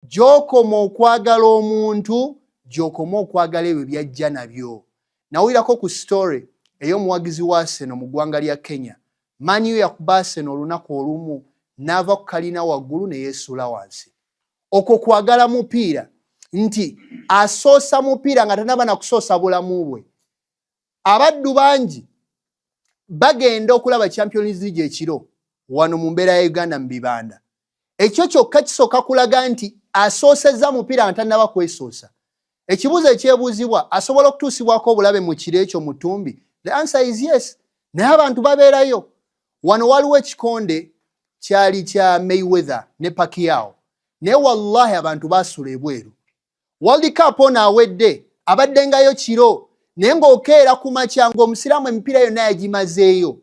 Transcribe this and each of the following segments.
gy'okoma okwagala omuntu gy'okoma okwagala ebyo byajja nabyo. Nawulirako ku story ey'omuwagizi wa Arsenal mu ggwanga lya Kenya. Man U yakuba Arsenal olunaku olumu n'ava ku kalina waggulu ne yeesuula wansi. Okwo kwagala mupiira nti asoosa mupiira nga tanaba na kusoosa bulamu bwe. Abaddu bangi bagenda okulaba Champions League ekiro wano mu mbeera ya Uganda mu bibanda. Ekyo kyokka kisooka kulaga nti asoosezza mupiira nga tanaba kwesoosa. Ekibuuzo ekyebuuzibwa, asobola okutuusibwako obulabe mu kiro ekyo mu ttumbi? The answer is yes. Naye abantu babeerayo. Wano waliwo ekikonde kyali kya Mayweather ne Pacquiao. Naye wallahi abantu baasula ebweru. World Cup ono awedde abaddengayo kiro naye ng'okeera ku makya ng'omusiraamu emipiira yonna yagimazeeyo.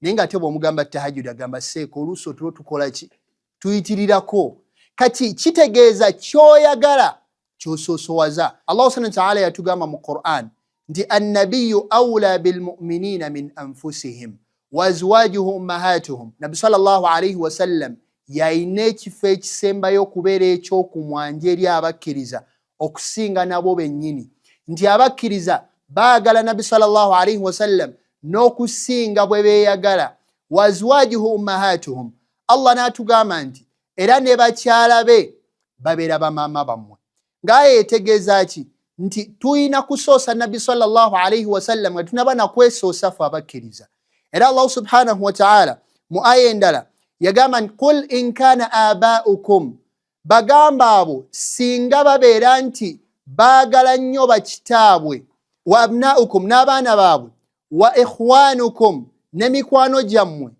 Naye ng'ate bw'omugamba tahajjud agamba seeko oluusi otulo tukola ki? Tuyitirirako. Kati kitegeeza ky'oyagala ky'osoosowaza. Allah subhanahu wa ta'ala yatugamba mu Qur'an nti annabiyyu awla bilmu'minina min anfusihim wa azwajuhu ummahatuhum. Nabi sallallahu alayhi wa sallam yalina ekifo ekisembayo okubeera ekyokumwanja eri abakkiriza okusinga nabo bennyini. Nti abakkiriza baagala Nabi sallallahu alayhi wa sallam n'okusinga bwe beeyagala. Wa azwajuhu ummahatuhum. Allah n'atugamba nti era ne bakyala be babeera bamaama bammwe. Ng'aye etegeeza ki? Nti tuyina kusoosa Nabi sallallahu alayhi wa sallam nga tunaba na kwesoosa ffe abakkiriza. Era Allah subhanahu wa ta'ala mu aya endala yagamba nti qul in kana aba'ukum, bagamba abo singa babeera nti baagala nnyo bakitaabwe, wa abna'ukum n'abaana baabwe, wa ikhwanukum ne mikwano gyammwe,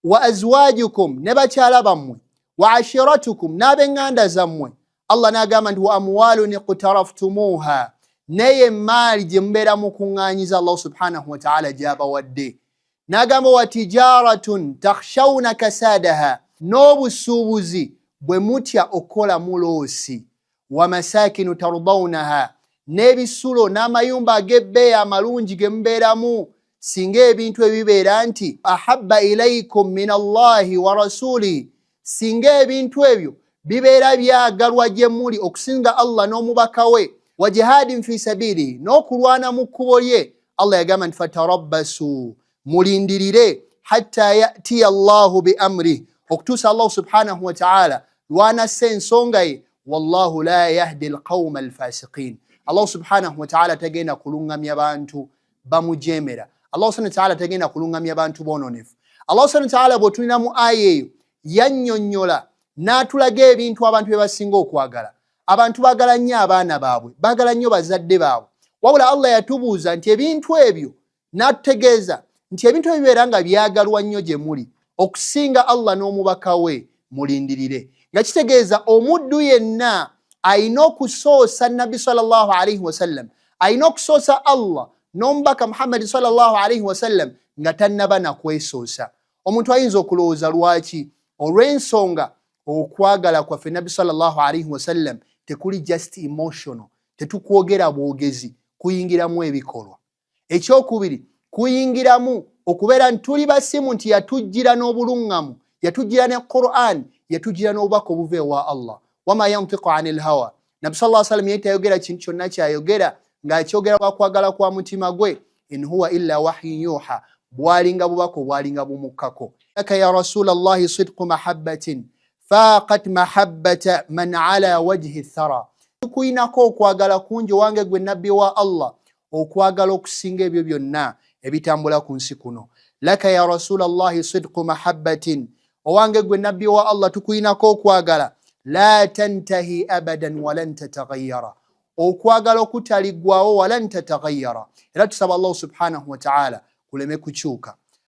wa azwajukum ne bakyala bammwe, wa ashiratukum n'ab'eŋŋanda zammwe. Allah n'agamba nti wa amwalun iqtaraftumuha, naye maali gye mubeera mukuŋŋaanyiza Allah subhanahu wa ta'ala gy'abawadde. N'agamba wa tijaratun takhshawna kasadaha, n'obusuubuzi bwe mutya okukola muloosi. Wa masakinu tardawnaha, n'ebisulo n'amayumba ag'ebbeeyi amalungi ge mubeeramu singa ebintu ebibeera nti ahabba ilaykum min Allahi wa rasulihi, singa ebintu ebyo bibeera byagalwa gye muli okusinga Allah n'omubaka we. Wa jihadin fi sabili, n'okulwana mu kkubo lye. Allah yagamba nti fatarabbasu, mulindirire hatta ya'tiya Allahu bi amri, okutuusa Allah subhanahu wa ta'ala lw'anassa ensonga ye. Wallahu la yahdi alqawma alfasiqin. Allah subhanahu wa ta'ala tagenda kulungamya bantu bamujeemera. Allah subhanahu wa ta'ala tagenda kulungamya bantu boononefu. Allah subhanahu wa ta'ala bw'otulina mu aya eyo yannyonnyola n'atulaga ebintu abantu bye basinga okwagala. Abantu baagala nnyo abaana baabwe, baagala nnyo bazadde baabwe. Wabula Allah yatubuuza nti ebintu ebyo n'atutegeeza nti ebintu ebibeera nga byagalwa nnyo gye muli okusinga Allah n'omubaka we, mulindirire. Nga kitegeeza omuddu yenna ayina okusoosa Nabi sallallahu alayhi wa sallam, ayina okusoosa Allah n'omubaka Muhammad sallallahu alayhi wa sallam nga tannaba na kwesoosa. Omuntu ayinza okulowooza lwaki? Olw'ensonga okwagala kwaffe Nabi sallallahu alayhi wa sallam tekuli just emotional, tetukwogera bwogezi, kuyingiramu ebikolwa. Ekyokubiri, kuyingiramu okubeera nti tuli basimu nti yatujjira n'obuluŋŋamu, yatujjira ne Qur'an, yatujjira n'obubaka obuva ewa Allah. Wama yantiqu anil hawa. Nabi sallallahu alayhi wa sallam yetayogera kintu kyonna kyayogera ng'akyogera lwakwagala kwa mutima gwe. In huwa illa wahyun yuha, bwalinga bubaka bwalinga bumukkako. Laka ya rasulallahi sidqu mahabbatin faqat mahabbata man ala wajhi thara. Tukuyinako okwagala kungi wange gwe nabbi wa Allah, okwagala okusinga ebyo byonna ebitambula ku nsi kuno. Laka ya rasulallahi sidqu mahabbatin, owange gwe nabbi wa Allah tukuyinako okwagala la tantahi abadan walan tataghayyara, okwagala okutaliggwawo walan tataghayyara. Era tusaba Allah subhanahu wa ta'ala kuleme kukyuka.